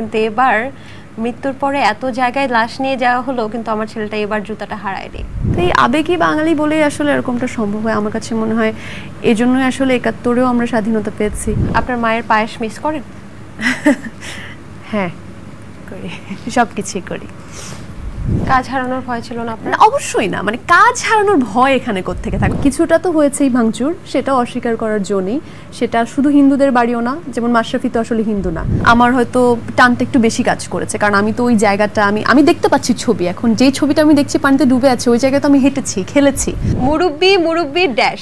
কিন্তু এবার মৃত্যুর পরে এত জায়গায় লাশ নিয়ে যাওয়া হলো, কিন্তু আমার ছেলেটা এবার জুতাটা হারায়নি। তো এই আবেগী বাঙালি বলেই আসলে এরকমটা সম্ভব হয় আমার কাছে মনে হয়। এজন্যই আসলে ৭১-এও আমরা স্বাধীনতা পেয়েছি। আপনার মায়ের পায়েস মিস করেন? হ্যাঁ করি, সব কিছুই করি। কাজ হারানোর ভয় ছিল না আপনার? অবশ্যই না, মানে কাজ হারানোর ভয় এখানে কোত্থেকে থাকে? কিছুটা তো হয়েছেই ভাঙচুর, সেটা অস্বীকার করার জন্যই। সেটা শুধু হিন্দুদের বাড়িও না, যেমন মাশরাফি তো আসলে হিন্দু না। আমার হয়তো টানটা একটু বেশি কাজ করেছে, কারণ আমি তো ওই জায়গাটা আমি দেখতে পাচ্ছি ছবি। এখন যে ছবিটা আমি দেখছি পানিতে ডুবে আছে, ওই জায়গায় তো আমি হেঁটেছি, খেলেছি। মুরব্বি ড্যাশ,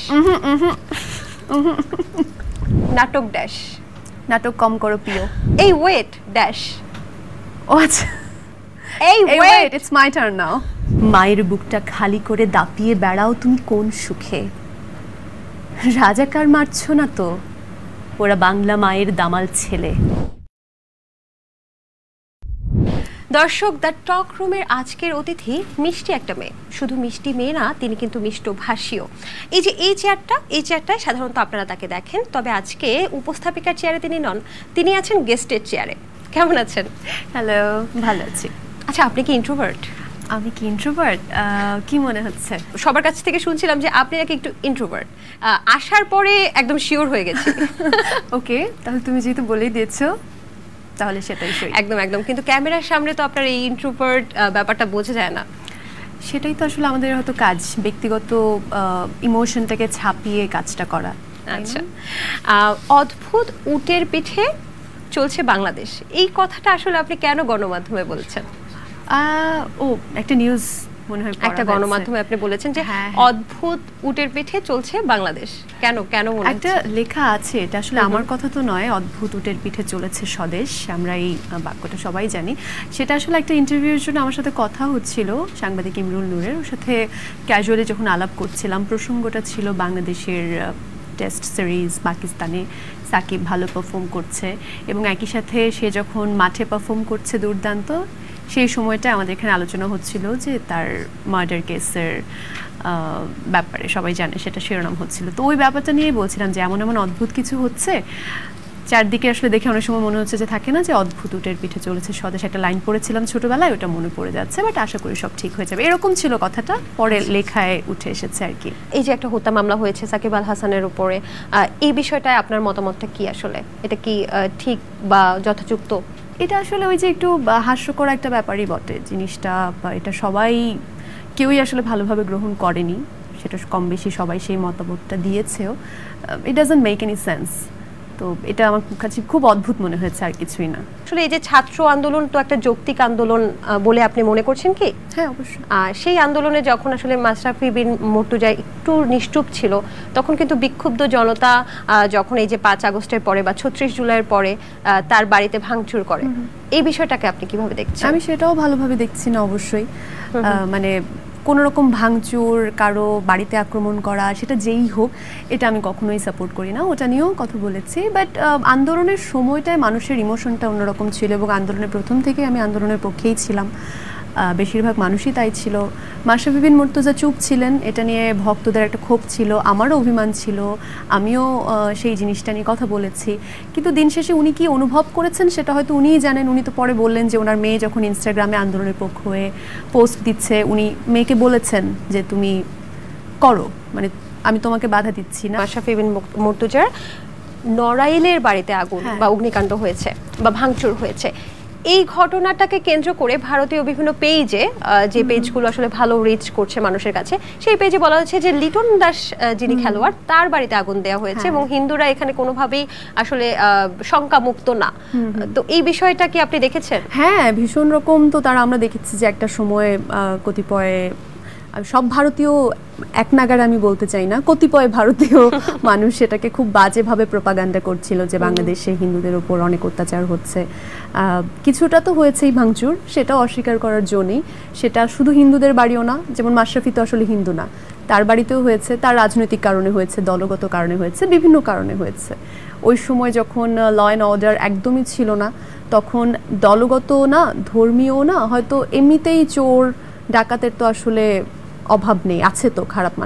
নাটক ড্যাশ, নাটক কম করো প্রিয়। এই ওয়েট ড্যাশ। ও আচ্ছা, এই wait, it's my turn now. মায়ের বুকটা খালি করে দাপিয়ে বেড়াও তুমি কোন সুখে, রাজাকার মারছো না তো, ওরা বাংলা মায়ের দামাল ছেলে। দর্শক, দ্য টক রুমের আজকের অতিথি মিষ্টি একটা মেয়ে। শুধু মিষ্টি মেয়ে না, তিনি কিন্তু মিষ্টভাষীও। এই চেয়ারটায় সাধারণত আপনারা তাকে দেখেন, তবে আজকে উপস্থাপিকার চেয়ারে তিনি নন, তিনি আছেন গেস্টের চেয়ারে। কেমন আছেন? হ্যালো, ভালো আছি। আচ্ছা, আপনি কি ইন্ট্রোভার্ট? আমি কি ইন্ট্রোভার্ট? কি মনে হচ্ছে? সবার কাছ থেকে শুনছিলাম যে আপনি নাকি একটু ইন্ট্রোভার্ট। আসার পরে একদম শিওর হয়ে গেছি। ওকে, তাহলে তুমি যেহেতু বলেই দিয়েছো তাহলে সেটাই সই। একদম, কিন্তু ক্যামেরার সামনে তো আপনার এই ইন্ট্রোভার্ট ব্যাপারটা বোঝা যায় না। সেটাই তো আসলে আমাদের হয়তো কাজ, ব্যক্তিগত ইমোশনটাকে ছাপিয়ে কাজটা করা। আচ্ছা, অদ্ভুত উটের পিঠে চলছে বাংলাদেশ, এই কথাটা আসলে আপনি কেন গণমাধ্যমে বলছেন? ও একটা নিউজ মনে হয়, একটা গণমাধ্যমে আপনি বলেছেন যে অদ্ভুত উটের পিঠে চলছে বাংলাদেশ। কেন মনে একটা লেখা আছে, এটা আসলে আমার কথা তো নয়। অদ্ভুত উটের পিঠে চলেছে স্বদেশ, আমরা এই বাক্যটা সবাই জানি। সেটা আসলে একটা ইন্টারভিউর জন্য আমার সাথে কথা হচ্ছিল সাংবাদিক ইমরুল নূরের, ওর সাথে ক্যাজুয়ালি যখন আলাপ করছিলাম, প্রসঙ্গটা ছিল বাংলাদেশের টেস্ট সিরিজ, পাকিস্তানে সাকিব ভালো পারফর্ম করছে এবং একই সাথে সে যখন মাঠে পারফর্ম করছে দুর্দান্ত, সেই সময়টা আমাদের এখানে আলোচনা হচ্ছিল যে তার মার্ডার কেসের ব্যাপারে, সবাই জানে সেটা শিরোনাম হচ্ছিল। তো ওই ব্যাপারটা নিয়েই বলছিলাম যে এমন অদ্ভুত কিছু হচ্ছে চারদিকে, আসলে দেখে অনেক সময় মনে হচ্ছে যে থাকে না যে অদ্ভুত উটের পিঠে চলেছে স্বদেশ, একটা লাইন পড়েছিলাম ছোটবেলায়, ওটা মনে পড়ে যাচ্ছে। বাট আশা করি সব ঠিক হয়ে যাবে, এরকম ছিল কথাটা, পরে লেখায় উঠে এসেছে আর কি। এই যে একটা হত্যা মামলা হয়েছে সাকিব আল হাসানের উপরে, এই বিষয়টায় আপনার মতামতটা কি? আসলে এটা কি ঠিক বা যথাযুক্ত? এটা আসলে ওই যে একটু হাস্যকর একটা ব্যাপারই বটে জিনিসটা, বা এটা কেউই আসলে ভালোভাবে গ্রহণ করেনি, সেটা কম বেশি সবাই সেই মতামতটা দিয়েছেও। It doesn't make any sense. তো এটা আমার কাছে খুব অদ্ভুত মনে হয়েছে, আর কিছুই না। আসলে এই যে ছাত্র আন্দোলন তো একটা যৌক্তিক আন্দোলন বলে আপনি মনে করছেন কি? হ্যাঁ, অবশ্যই। সেই আন্দোলনে যখন আসলে মাশরাফি বিন মুর্তজা একটু নিশ্চুপ ছিল, তখন কিন্তু বিক্ষুব্ধ জনতা যখন এই যে ৫ আগস্টের পরে বা ৩৬ জুলাইয়ের পরে তার বাড়িতে ভাঙচুর করে, এই বিষয়টাকে আপনি কিভাবে দেখছেন? আমি সেটাও ভালোভাবে দেখছি না অবশ্যই। মানে কোনো রকম ভাঙচুর, কারো বাড়িতে আক্রমণ করা, সেটা যেই হোক, এটা আমি কখনোই সাপোর্ট করি না, ওটা নিয়েও কথা বলেছি। বাট আন্দোলনের সময়টায় মানুষের ইমোশনটা অন্যরকম ছিল এবং আন্দোলনের প্রথম থেকে আমি আন্দোলনের পক্ষেই ছিলাম, বেশিরভাগ মানুষই তাই ছিল। মাশরাফি বিন মুর্তজা চুপ ছিলেন, এটা নিয়ে ভক্তদের একটা ক্ষোভ ছিল, আমারও অভিমান ছিল, আমিও সেই জিনিসটা নিয়ে কথা বলেছি। কিন্তু দিন শেষে উনি কি অনুভব করেছেন সেটা হয়তো উনিই জানেন। উনি তো পরে বললেন যে ওনার মেয়ে যখন ইনস্টাগ্রামে আন্দোলনের পক্ষ হয়ে পোস্ট দিচ্ছে, উনি মেয়েকে বলেছেন যে তুমি করো, মানে আমি তোমাকে বাধা দিচ্ছি না। মাশরাফি বিন মুর্তজার নড়াইলের বাড়িতে আগুন বা অগ্নিকাণ্ড হয়েছে বা ভাঙচুর হয়েছে, এই ঘটনাটাকে কেন্দ্র করে ভারতীয় বিভিন্ন পেজে, যে পেজগুলো আসলে ভালো রিচ করছে মানুষের কাছে, সেই পেজে বলা হচ্ছে যে লিটন দাস যিনি খেলোয়াড়, তার বাড়িতে আগুন দেওয়া হয়েছে এবং হিন্দুরা এখানে কোনোভাবেই আসলে শঙ্কামুক্ত না। তো এই বিষয়টা কি আপনি দেখেছেন? হ্যাঁ, ভীষণ রকম। তো আমরা দেখেছি যে একটা সময় কতিপয়, সব ভারতীয় এক নাগারে আমি বলতে চাই না, কতিপয় ভারতীয় মানুষ সেটাকে খুব বাজেভাবে প্রোপাগান্ডা করছিল যে বাংলাদেশে হিন্দুদের ওপর অনেক অত্যাচার হচ্ছে। কিছুটা তো হয়েছেই ভাঙচুর, সেটাও অস্বীকার করার জন্যই। সেটা শুধু হিন্দুদের বাড়িও না, যেমন মাশরাফি তো আসলে হিন্দু না, তার বাড়িতেও হয়েছে, তার রাজনৈতিক কারণে হয়েছে, দলগত কারণে হয়েছে, বিভিন্ন কারণে হয়েছে। ওই সময় যখন ল অ্যান্ড অর্ডার একদমই ছিল না, তখন দলগত না, ধর্মীয় না, হয়তো এমনিতেই চোর ডাকাতের তো আসলে অভাব নেই, আছে তো খারাপ মানুষ।